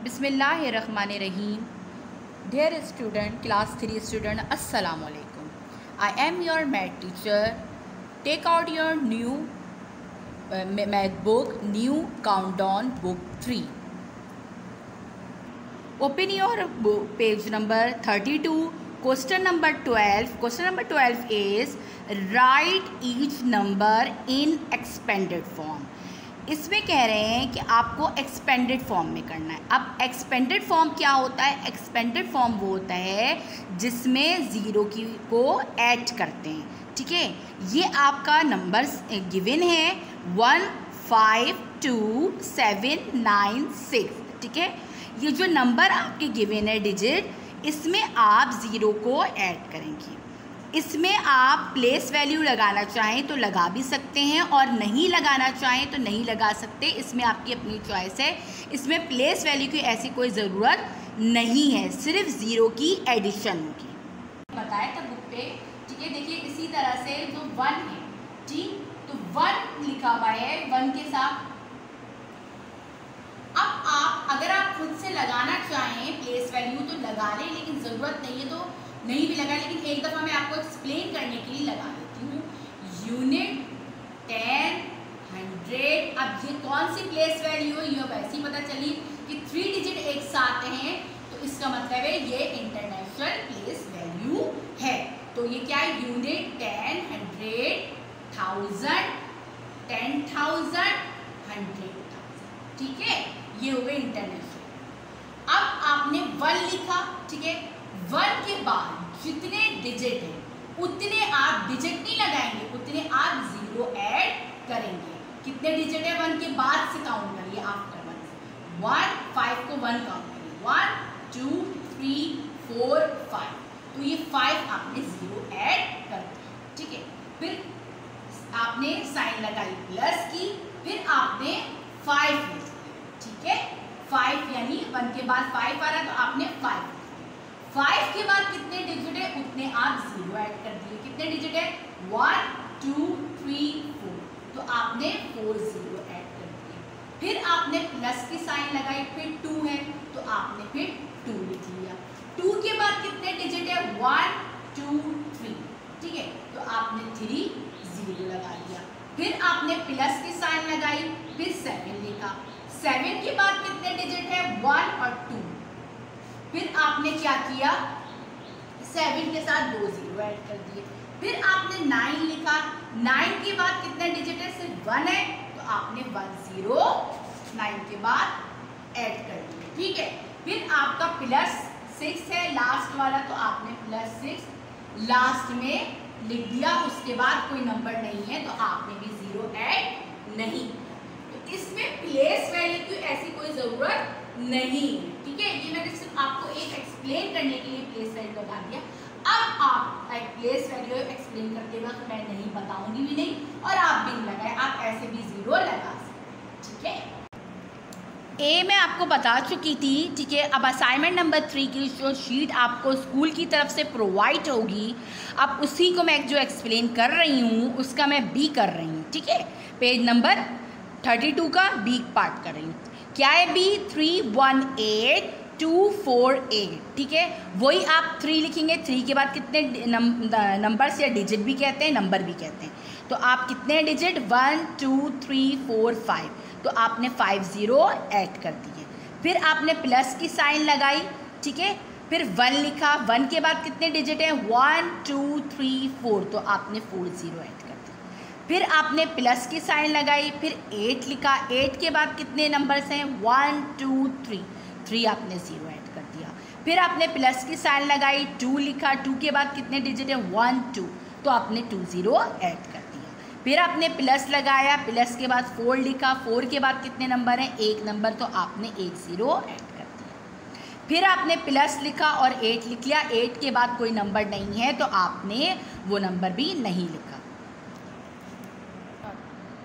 Bismillahirrahmanirrahim. Dear student, class 3 student, Assalamu alaikum. I am your math teacher. Take out your new math book, new countdown book 3. Open your book, page number 32, question number 12. Question number 12 is write each number in expanded form. इसमें कह रहे हैं कि आपको expanded form में करना है। अब एक्सपेंडेड फॉर्म क्या होता है? एक्सपेंडेड फॉर्म वो होता है जिसमें ज़ीरो को ऐड करते हैं। ठीक है, ये आपका नंबर्स गिवन है 1 5 2 7 9 6। ठीक है, ये जो नंबर आपके गिवन है डिजिट, इसमें आप ज़ीरो को ऐड करेंगे। इसमें आप प्लेस वैल्यू लगाना चाहें तो लगा भी सकते हैं और नहीं लगाना चाहें तो नहीं लगा सकते। इसमें आपकी अपनी चॉइस है। इसमें प्लेस वैल्यू की ऐसी कोई ज़रूरत नहीं है, सिर्फ ज़ीरो की एडिशन होगी। बताया था बुक पे। ठीक है, देखिए इसी तरह से जो 1 है, ठीक, तो 1 लिखा हुआ है 1 के साथ। अब आप अगर आप खुद से लगाना चाहें प्लेस वैल्यू तो लगा लें, लेकिन ज़रूरत नहीं है तो नहीं भी लगा। लेकिन एक दफ़ा मैं आपको एक्सप्लेन करने के लिए लगा देती हूँ। यूनिट, 10, 100। अब ये कौन सी प्लेस वैल्यू है, ये वैसे ही पता चली कि 3 डिजिट एक साथ हैं, तो इसका मतलब है ये इंटरनेशनल प्लेस वैल्यू है। तो ये क्या है? यूनिट, 10, 100, 1000, 10,000, 100,000। ठीक है, ये हो गए इंटरनेशनल। अब आपने 1 लिखा। ठीक है, 1 के बाद जितने डिजिट हैं उतने आप डिजिट नहीं लगाएंगे, उतने आप ज़ीरो ऐड करेंगे। कितने डिजिट है 1 के बाद से काउंट करिए, आफ्टर 1 से 1 5 को 1 काउंट करिए, 1 2 3 4 5। तो ये 5 आपने ज़ीरो ऐड कर दिया। ठीक है, फिर आपने साइन लगाई प्लस की, फिर आपने 5 लिख दिया। ठीक है, 5 यानी 1 के बाद 5 आ रहा है तो आपने 5 के बाद कितने डिजिट है उतने आप ज़ीरो ऐड कर दिए। कितने डिजिट है? 1 2 3 4, तो आपने 4 ज़ीरो ऐड कर दिए। फिर आपने प्लस की साइन लगाई, फिर 2 है तो आपने फिर 2 लिख लिया। 2 के बाद कितने डिजिट है? 1 2 3। ठीक है, तो आपने 3 ज़ीरो लगा दिया। फिर आपने प्लस की साइन लगाई, फिर 7 लिखा। 7 के बाद कितने डिजिट है? 1 और 2। फिर आपने क्या किया? 7 के साथ 2 ज़ीरो ऐड कर दिए। फिर आपने 9 लिखा। 9 के बाद कितने डिजिट है? सिर्फ 1 है, तो आपने 1 ज़ीरो 9 के बाद ऐड कर दिए। ठीक है, फिर आपका प्लस 6 है लास्ट वाला, तो आपने प्लस 6 लास्ट में लिख दिया। उसके बाद कोई नंबर नहीं है तो आपने भी ज़ीरो ऐड नहीं। तो इसमें प्लेस वैल्यू की ऐसी कोई ज़रूरत नहीं। ठीक है, ये मैंने सिर्फ आपको एक एक्सप्लेन करने के लिए प्लेस वैल्यू लगा दिया। अब आप प्लेस वैल्यू एक्सप्लेन करते वक्त मैं नहीं बताऊंगी भी नहीं और आप भी नहीं लगाए, आप ऐसे भी ज़ीरो लगा सकते। ठीक है, ए मैं आपको बता चुकी थी। ठीक है, अब असाइनमेंट नंबर 3 की जो शीट आपको स्कूल की तरफ से प्रोवाइड होगी, अब उसी को मैं जो एक्सप्लेन कर रही हूँ उसका मैं बी कर रही हूँ। ठीक है, पेज नंबर 32 का बी पार्ट कर रही हूँ। क्या है बी? 3 1 8 2 4 8। ठीक है, वही आप 3 लिखेंगे। 3 के बाद कितने नंबर्स या डिजिट भी कहते हैं, नंबर भी कहते हैं, तो आप कितने डिजिट? 1 2 3 4 5, तो आपने 5 ज़ीरो ऐड कर दिए। फिर आपने प्लस की साइन लगाई। ठीक है, फिर 1 लिखा। 1 के बाद कितने डिजिट हैं? 1 2 3 4, तो आपने 4 ज़ीरो ऐड कर दिया। फिर आपने प्लस की साइन लगाई, फिर 8 लिखा। 8 के बाद कितने नंबर्स हैं? 1 2 3, 3 आपने ज़ीरो ऐड कर दिया। फिर आपने प्लस की साइन लगाई, 2 लिखा। 2 के बाद कितने डिजिट हैं? 1 2, तो आपने 2 ज़ीरो ऐड कर दिया। फिर आपने प्लस लगाया, प्लस के बाद 4 लिखा। 4 के बाद कितने नंबर हैं? 1 नंबर, तो आपने 1 ज़ीरो ऐड कर दिया। फिर आपने प्लस लिखा और 8 लिख लिया। 8 के बाद कोई नंबर नहीं है तो आपने वो नंबर भी नहीं लिखा।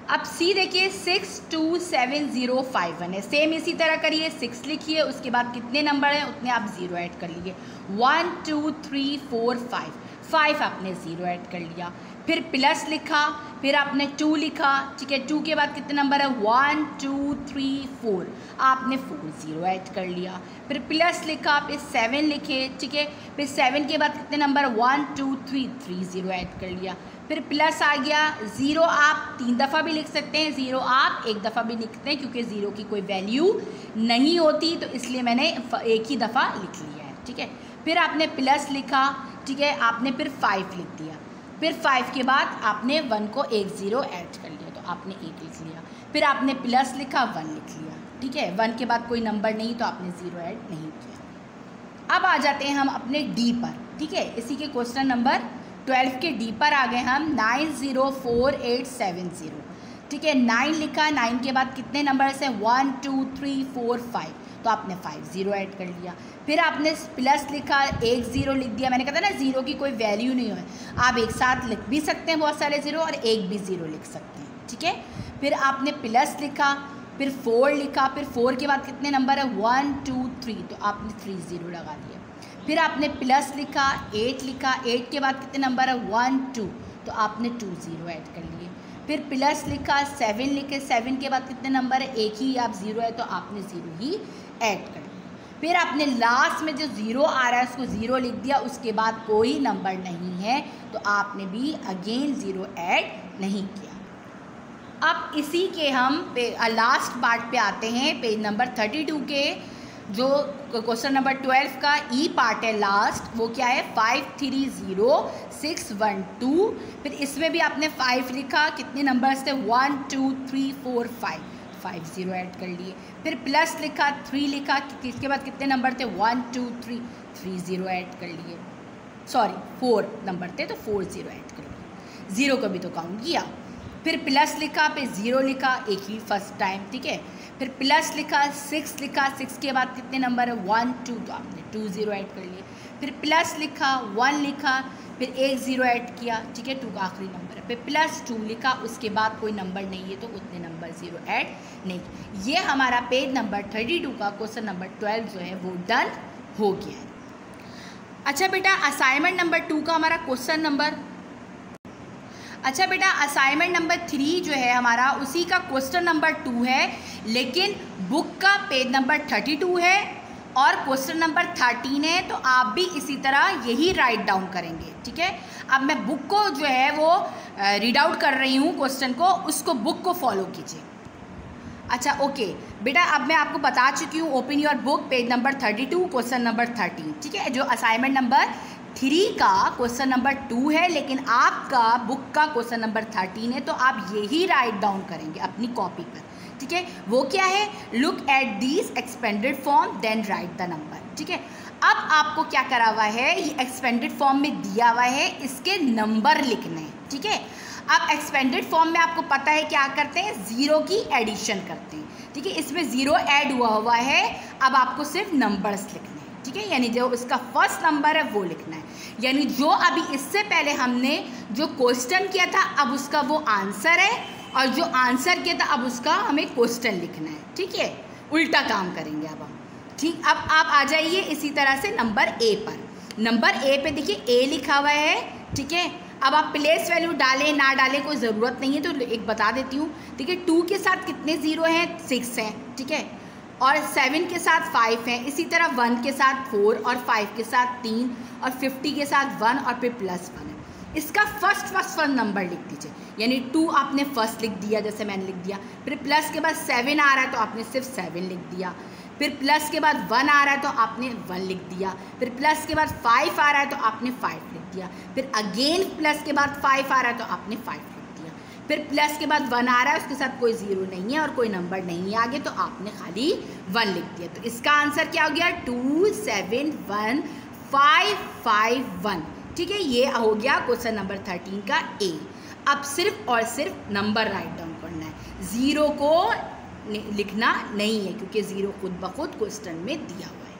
अब सी देखिए 6 2 7 0 5 1 है। सेम इसी तरह करिए, 6 लिखिए, उसके बाद कितने नंबर हैं उतने आप ज़ीरो ऐड कर लीजिए। 1 2 3 4 5, 5 आपने ज़ीरो ऐड कर लिया। फिर प्लस लिखा, फिर आपने 2 लिखा, ठीक है। 2 के बाद कितने नंबर है 1 2 3 4, आपने 4 0 ऐड कर लिया। फिर प्लस लिखा, फिर 7 लिखे, ठीक है। फिर 7 के बाद कितने नंबर 1 2 3 3 0 ऐड कर लिया। फिर प्लस आ गया। 0 आप 3 दफ़ा भी लिख सकते हैं, 0 आप 1 दफ़ा भी लिखते हैं, क्योंकि 0 की कोई वैल्यू नहीं होती, तो इसलिए मैंने एक ही दफ़ा लिख लिया है, ठीक है। फिर आपने प्लस लिखा, ठीक है, आपने फिर 5 लिख दिया। फिर 5 के बाद आपने 1 को 1 0 ऐड कर लिया, तो आपने 1 लिख लिया। फिर आपने प्लस लिखा, 1 लिख लिया, ठीक है। 1 के बाद कोई नंबर नहीं, तो आपने 0 ऐड नहीं किया। अब आ जाते हैं हम अपने डी पर, ठीक है। इसी के क्वेश्चन नंबर 12 के डी पर आ गए हम। 904870, ठीक है। 9 लिखा, 9 के बाद कितने नंबर से 1 2 3 4 5, तो आपने 5 0 ऐड कर लिया। फिर आपने प्लस लिखा, 1 0 लिख दिया। मैंने कहा था ना 0 की कोई वैल्यू नहीं है, आप एक साथ लिख भी सकते हैं बहुत सारे 0 और एक भी 0 लिख सकते हैं, ठीक है। फिर आपने प्लस लिखा, फिर 4 लिखा, फिर 4 के बाद कितने नंबर है 1 2 3, तो आपने 3 0 लगा दिया। फिर आपने प्लस लिखा, 8 लिखा, 8 के बाद कितने नंबर है 1 2, तो आपने 2 0 ऐड कर लिए। फिर प्लस लिखा, 7 लिखे, 7 के बाद कितने नंबर है, एक ही आप 0 है, तो आपने 0 ही ऐड कर लिया। फिर आपने लास्ट में जो 0 आ रहा है उसको 0 लिख दिया, उसके बाद कोई नंबर नहीं है, तो आपने भी अगेन 0 ऐड नहीं किया। अब इसी के हम लास्ट पार्ट पे आते हैं, पेज नंबर 32 के जो क्वेश्चन नंबर 12 का ई पार्ट है लास्ट, वो क्या है 530612। फिर इसमें भी आपने 5 लिखा, कितने नंबर से 1 2 3 4 5, 5 0 ऐड कर लिए। फिर प्लस लिखा, 3 लिखा, इसके बाद कितने नंबर थे 1 2 3 3 0 ऐड कर लिए, सॉरी 4 नंबर थे, तो 4 0 ऐड कर लिए, 0 को भी तो काउंट किया। फिर प्लस लिखा, फिर 0 लिखा, एक ही फर्स्ट टाइम, ठीक है। फिर प्लस लिखा, 6 लिखा, 6 के बाद कितने नंबर है 1 2, तो आपने 2 0 ऐड कर लिए। फिर प्लस लिखा, 1 लिखा, फिर 1 0 ऐड किया, ठीक है, 2 का आखिरी नंबर है। फिर प्लस 2 लिखा, उसके बाद कोई नंबर नहीं है, तो उतने नंबर 0 ऐड नहीं। ये हमारा पेज नंबर 32 का क्वेश्चन नंबर 12 जो है वो डन हो गया है। अच्छा बेटा, असाइनमेंट नंबर 2 का हमारा क्वेश्चन नंबर, अच्छा बेटा असाइनमेंट नंबर 3 जो है हमारा, उसी का क्वेश्चन नंबर 2 है, लेकिन बुक का पेज नंबर 32 है और क्वेश्चन नंबर 13 है, तो आप भी इसी तरह यही राइट डाउन करेंगे, ठीक है। अब मैं बुक को जो है वो रीड आउट कर रही हूँ क्वेश्चन को, उसको बुक को फॉलो कीजिए। अच्छा ओके बेटा, अब मैं आपको बता चुकी हूँ, open your book page number 32 question number 13, ठीक है। जो असाइनमेंट नंबर 3 का क्वेश्चन नंबर 2 है, लेकिन आपका बुक का क्वेश्चन नंबर 13 है, तो आप यही राइट डाउन करेंगे अपनी कॉपी पर, ठीक है। वो क्या है, look at this expanded form then write the number, ठीक है। अब आपको क्या करा हुआ है, ये एक्सपेंडेड फॉर्म में दिया हुआ है, इसके नंबर लिखने हैं, ठीक है। अब एक्सपेंडेड फॉर्म में आपको पता है क्या करते हैं, 0 की एडिशन करते हैं, ठीक है। इसमें 0 ऐड हुआ है, अब आपको सिर्फ नंबर्स लिखने हैं, ठीक है। यानी जो उसका फर्स्ट नंबर है वो लिखना है, यानी जो अभी इससे पहले हमने जो क्वेश्चन किया था अब उसका वो आंसर है, और जो आंसर किया था अब उसका हमें क्वेश्चन लिखना है, ठीक है। उल्टा काम करेंगे अब हम, ठीक। अब आप आ जाइए इसी तरह से नंबर ए पर। नंबर ए पे देखिए ए लिखा हुआ है, ठीक है। अब आप प्लेस वैल्यू डालें ना डालें कोई ज़रूरत नहीं है, तो एक बता देती हूँ, ठीक है। 2 के साथ कितने 0 हैं, 6 हैं, ठीक है। और 7 के साथ 5 हैं, इसी तरह 1 के साथ 4 और 5 के साथ 3 और 50 के साथ 1 और फिर +1 है। इसका फर्स्ट नंबर लिख दीजिए, यानी 2 आपने फर्स्ट लिख दिया, जैसे मैंने लिख दिया। फिर प्लस के बाद 7 आ रहा है तो आपने सिर्फ 7 लिख दिया। फिर प्लस के बाद 1 आ रहा है तो आपने 1 लिख दिया। फिर प्लस के बाद 5 आ रहा है तो आपने 5 लिख दिया। फिर अगेन प्लस के बाद 5 आ रहा है तो आपने 5 लिख दिया। फिर प्लस के बाद 1 आ रहा है, उसके साथ कोई 0 नहीं है और कोई नंबर नहीं है आगे, तो आपने खाली 1 लिख दिया। तो इसका आंसर क्या हो गया, 271551, ठीक है। ये हो गया क्वेश्चन नंबर 13 का ए। अब सिर्फ और सिर्फ नंबर राइट डाउन करना है, 0 को लिखना नहीं है, क्योंकि 0 खुद ब खुद क्वेश्चन में दिया हुआ है।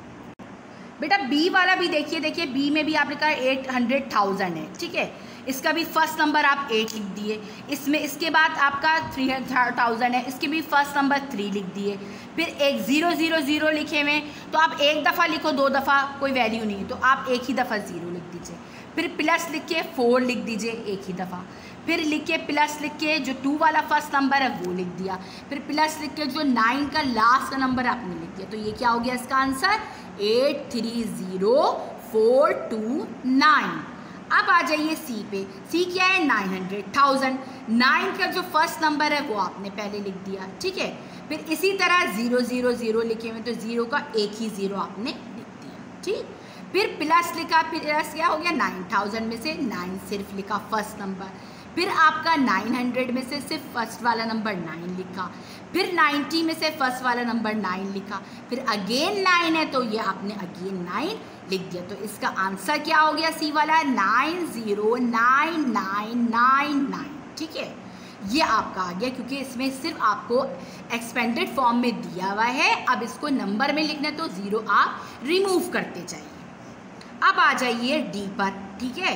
बेटा बी वाला भी देखिए बी में भी आपने कहा 800,000 है, ठीक है। इसका भी फर्स्ट नंबर आप 8 लिख दिए, इसमें इसके बाद आपका 300,000 है, इसके भी फर्स्ट नंबर 3 लिख दिए। फिर एक 000 लिखे हुए, तो आप एक दफ़ा लिखो, 2 दफ़ा कोई वैल्यू नहीं, तो आप एक ही दफ़ा 0 लिख दीजिए। फिर प्लस लिख के 4 लिख दीजिए एक ही दफ़ा। फिर लिख के प्लस लिख के जो 2 वाला फर्स्ट नंबर है वो लिख दिया, फिर प्लस लिख के जो 9 का लास्ट का नंबर आपने लिख दिया। तो ये क्या हो गया इसका आंसर 830429। अब आ जाइए सी पे। सी क्या है 900,000। 9 का जो फर्स्ट नंबर है वो आपने पहले लिख दिया, ठीक है। फिर इसी तरह 000 लिखे हुए तो 0 का एक ही 0 आपने लिख दिया, ठीक। फिर प्लस लिखा, प्लस क्या हो गया 9000 में से 9 सिर्फ लिखा फर्स्ट नंबर। फिर आपका 900 में से सिर्फ फर्स्ट वाला नंबर 9 लिखा। फिर 90 में से फर्स्ट वाला नंबर 9 लिखा। फिर अगेन 9 है तो ये आपने अगेन 9 लिख दिया। तो इसका आंसर क्या हो गया सी वाला 909999, ठीक है। ये आपका आ गया क्योंकि इसमें सिर्फ आपको एक्सपेंडेड फॉर्म में दिया हुआ है। अब इसको नंबर में लिखना तो 0 आप रिमूव करते जाइए। अब आ जाइए डी पर, ठीक है।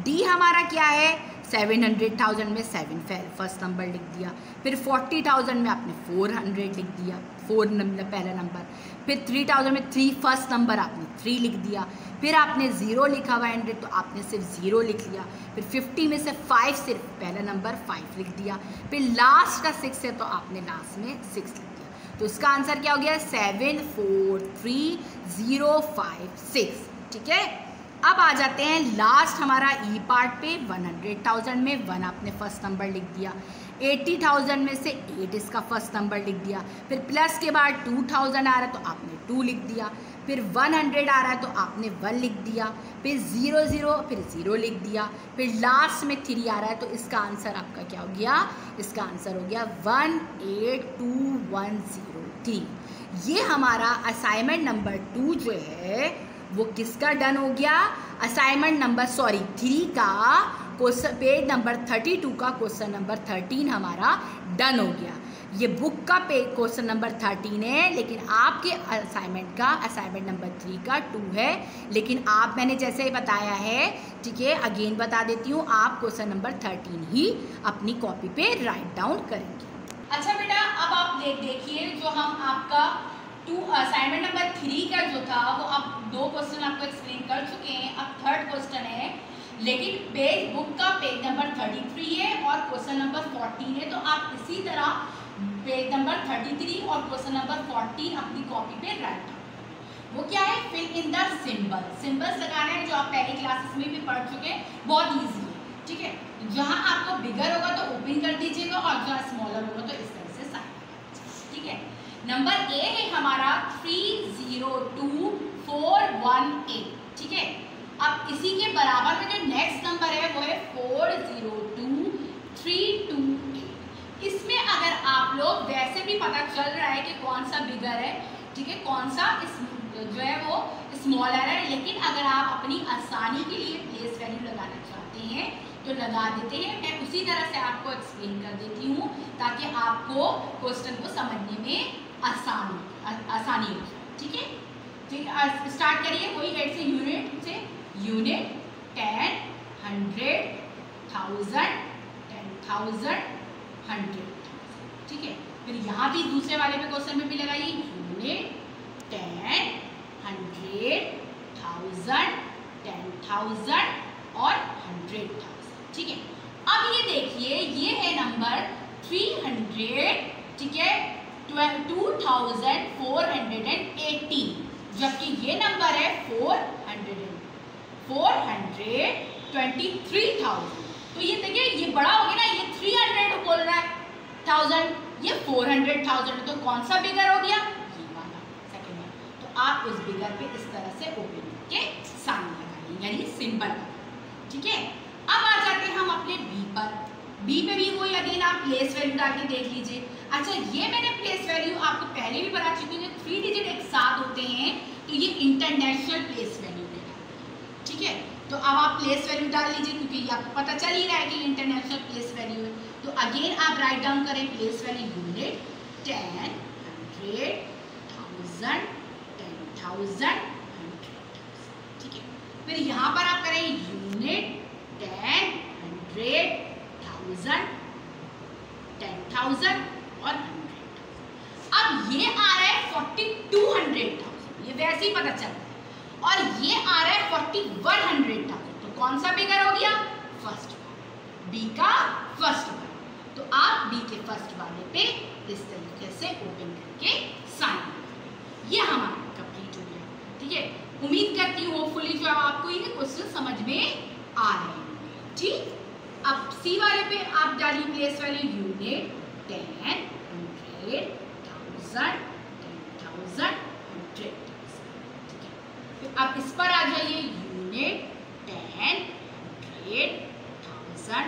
डी हमारा क्या है 700,000 में 7 फर्स्ट नंबर लिख दिया। फिर 40,000 में आपने 400 लिख दिया, 4 नंबर पहला नंबर। फिर 3,000 में 3 फर्स्ट नंबर आपने 3 लिख दिया। फिर आपने 0 लिखा हुआ 100 तो आपने सिर्फ 0 लिख लिया। फिर 50 में से 5 सिर्फ पहला नंबर 5 लिख दिया। फिर लास्ट का 6 है तो आपने लास्ट में 6 लिख दिया। तो इसका आंसर क्या हो गया 743056, ठीक है। अब आ जाते हैं लास्ट हमारा ई पार्ट पे। 100,000 में 1 आपने फर्स्ट नंबर लिख दिया। 80,000 में से 8 इसका फर्स्ट नंबर लिख दिया। फिर प्लस के बाद 2000 आ रहा है तो आपने 2 लिख दिया। फिर 100 आ रहा है तो आपने 1 लिख दिया। फिर 00 फिर 0 लिख दिया। फिर लास्ट में 3 आ रहा है तो इसका आंसर आपका क्या हो गया, इसका आंसर हो गया 18210 ये हमारा असाइनमेंट नंबर 2 जो है वो किसका डन हो गया, असाइनमेंट नंबर 3 का क्वेश्चन पेज नंबर 32 का क्वेश्चन नंबर 13 हमारा डन हो गया। ये बुक का पेज क्वेश्चन नंबर 13 है, लेकिन आपके असाइनमेंट का असाइनमेंट नंबर 3 का 2 है। लेकिन आप मैंने जैसे ही बताया है, ठीक है, अगेन बता देती हूँ, आप क्वेश्चन नंबर 13 ही अपनी कॉपी पे राइट डाउन करेंगे। अच्छा बेटा, अब आप देखिए जो हम आपका असाइनमेंट नंबर 3 का जो था वो आप 2 क्वेश्चन आपको एक्सप्लेन कर चुके हैं। अब थर्ड क्वेश्चन है, लेकिन पेज बुक का पेज नंबर 33 है और क्वेश्चन नंबर 14 है। तो आप इसी तरह पेज नंबर 33 और क्वेश्चन नंबर 14 अपनी कॉपी पे राइट डाउन। वो क्या है, fill in the symbol. Symbols लगाना है जो आप पहले क्लासेस में भी पढ़ चुके हैं, बहुत ईजी है, ठीक है। जहाँ आपको बिगर होगा तो ओपन कर दीजिएगा और जहाँ स्मॉलर होगा तो इस तरह से साइन, ठीक है। नंबर ए है हमारा 302418, ठीक है। अब इसी के बराबर में जो नेक्स्ट नंबर है वो है 402328। इसमें अगर आप लोग वैसे भी पता चल रहा है कि कौन सा बिगर है, ठीक है, कौन सा जो है वो स्मॉलर है, लेकिन अगर आप अपनी आसानी के लिए प्लेस वैल्यू लगाना चाहते हैं तो लगा देते हैं। मैं उसी तरह से आपको एक्सप्लेन कर देती हूँ ताकि आपको क्वेश्चन को समझने में आसानी हो जाए, ठीक है। ठीक है, स्टार्ट करिए कोई हेड से, यूनिट 10, 100, 1000, 10,000, 100, ठीक है। फिर यहाँ भी दूसरे वाले पे क्वेश्चन में भी लगाइए यूनिट 10, 100, 1000, 10,000 और 100,000, ठीक है। अब ये देखिए ये है नंबर 300, ठीक है, 2418, जबकि ये नंबर है 423,000। तो ये देखिए ये बड़ा हो गया ना, ये 300 बोल रहा है 1000, ये 400,000, तो कौन सा बिगर हो गया, ये वाला सेकंड वाला। तो आप उस बिगर पे इस तरह से ओपन के सामने लगाइए, यानी सिंपल, ठीक है। अब आ जाते हैं हम अपने बी पर। बी पे भी वही अगेन आप प्लेस वैल्यू डाल के देख लीजिए। अच्छा, ये मैंने प्लेस वैल्यू आपको पहले भी बता चुकी हूँ, 3 डिजिट एक साथ होते हैं तो ये इंटरनेशनल प्लेस वैल्यू है, ठीक है। तो अब आप प्लेस वैल्यू डाल लीजिए क्योंकि ये आपको पता चल ही रहा है कि इंटरनेशनल प्लेस वैल्यू है। तो अगेन आप राइट डाउन करें प्लेस वैल्यू यूनिट 10, 100, 1000, 10,000, 100,000, ठीक है। फिर यहाँ पर आप करें यूनिट 10, 100, 1000, 10,000 और 100,000। अब ये आ रहा है 4200,000, ये वैसे ही पता चल रहा है। और ये आ रहा है 4100,000, तो कौन सा बिगर हो गया, फर्स्ट वाला, बी का फर्स्ट वाला। तो आप बी के फर्स्ट वाले पे इस तरीके से ओपन करके साइन करेंगे। ये हमारा कंप्लीट हो गया। ठीक है, उम्मीद करती हूँ होपफुली जो आपको ये क्वेश्चन समझ में आ रहे हैं। ठीक, अब सी वाले पे आप डालिए प्लेस वैल्यू यूनिट 10, 100, 1000, 10,000, 100। ठीक है, फिर आप इस पर आ जाइए यूनिट 10, 100, 1000,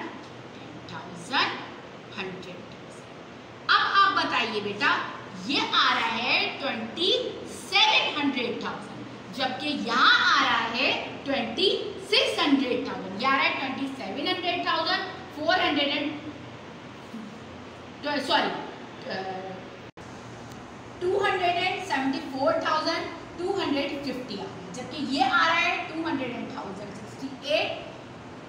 10,000, 100। अब आप बताइए बेटा, ये आ रहा है 2700,000, जबकि यहाँ आ रहा है 2600,000। ये आ रहा है 2700,000, 274,250, जबकि ये आ रहा है 200,068,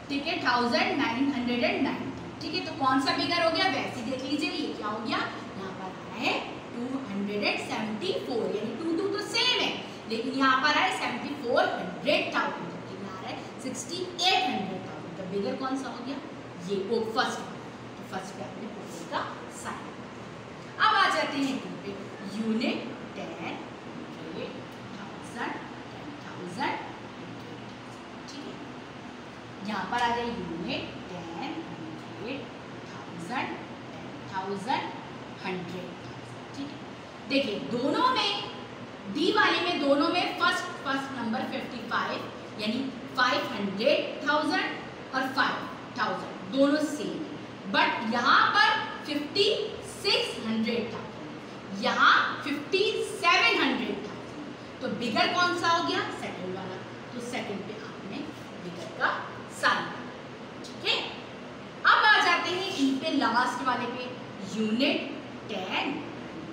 ठीक है, 1990। ठीक है, तो कौन सा बिगर हो गया वैसे देख लीजिए। ये क्या हो गया, यहाँ पर आ रहा है 274, यानी 2 तो सेम है, लेकिन यहाँ पर है 7400,000, जबकि यहाँ आ रहा है 6800,000। तो बिगर कौन सा हो गया, ये वो फर्स्ट। तो फर्स्ट पे आपने ओके का साइन। अब आ जाते हैं पे यूनिट 10, 100, 10,000। ठीक है, यहाँ पर आ जाए यूनिट 10, 100, 10,000, 100। ठीक है, देखिए दोनों में, डी वाले में दोनों में फर्स्ट नंबर 55, यानी 500,000 और 5,000 दोनों सेम है, बट यहाँ पर 5600,000, यहाँ 5700,000। तो बिगर कौन सा हो गया, सेकंड वाला। तो सेकंड पे आपने बिगर का साइन। ठीक है, अब आ जाते हैं इन पे लास्ट वाले पे यूनिट 10,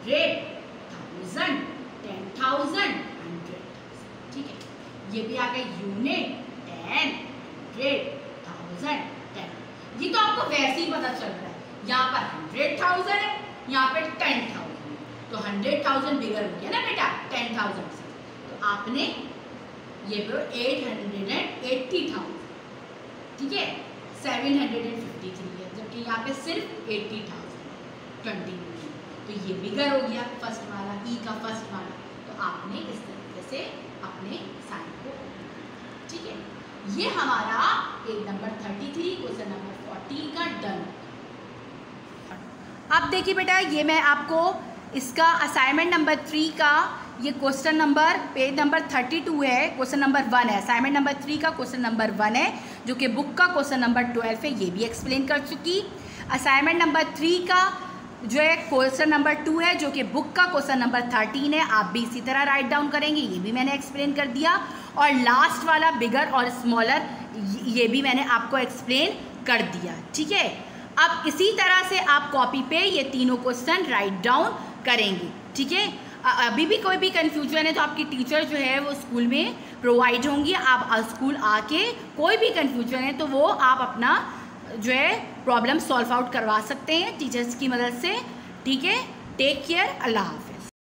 100,000, 10,000, 100। ठीक है, ये भी आ गए यूनिट 10, 100,000, 10। ये तो आपको वैसे ही पता चल रहा है, यहाँ पर 100,000 है, यहाँ पे 10,000 है, तो 100,000 बिगर हो गया ना बेटा 10,000 से। तो आपने ये 880,000, ठीक है, 753 है, जबकि यहाँ पे सिर्फ 80,000, 20 मिलियन। तो ये बिगर हो गया फर्स्ट वाला, ई का फर्स्ट वाला। तो आपने इस तरीके से अपने साइन को, ठीक है, ये हमारा पेज नंबर 33 क्वेश्चन नंबर 40 का डन। अब देखिए बेटा, ये मैं आपको इसका असाइनमेंट नंबर 3 का ये क्वेश्चन नंबर पेज नंबर 32 है, क्वेश्चन नंबर 1 है। असाइनमेंट नंबर 3 का क्वेश्चन नंबर 1 है, जो कि बुक का क्वेश्चन नंबर 12 है, ये भी एक्सप्लेन कर चुकी। असाइनमेंट नंबर 3 का जो है क्वेश्चन नंबर 2 है, जो कि बुक का क्वेश्चन नंबर 13 है, आप भी इसी तरह राइट डाउन करेंगे, ये भी मैंने एक्सप्लेन कर दिया। और लास्ट वाला बिगर और स्मॉलर, ये भी मैंने आपको एक्सप्लेन कर दिया। ठीक है, अब इसी तरह से आप कॉपी पे ये तीनों क्वेश्चन राइट डाउन करेंगे। ठीक है, अभी भी कोई भी कन्फ्यूजन है तो आपकी टीचर जो है वो स्कूल में प्रोवाइड होंगी। आप स्कूल आके कोई भी कन्फ्यूजन है तो वो आप अपना जो है प्रॉब्लम सॉल्व आउट करवा सकते हैं टीचर्स की मदद से। ठीक है, टेक केयर, अल्लाह हाफ़िज़।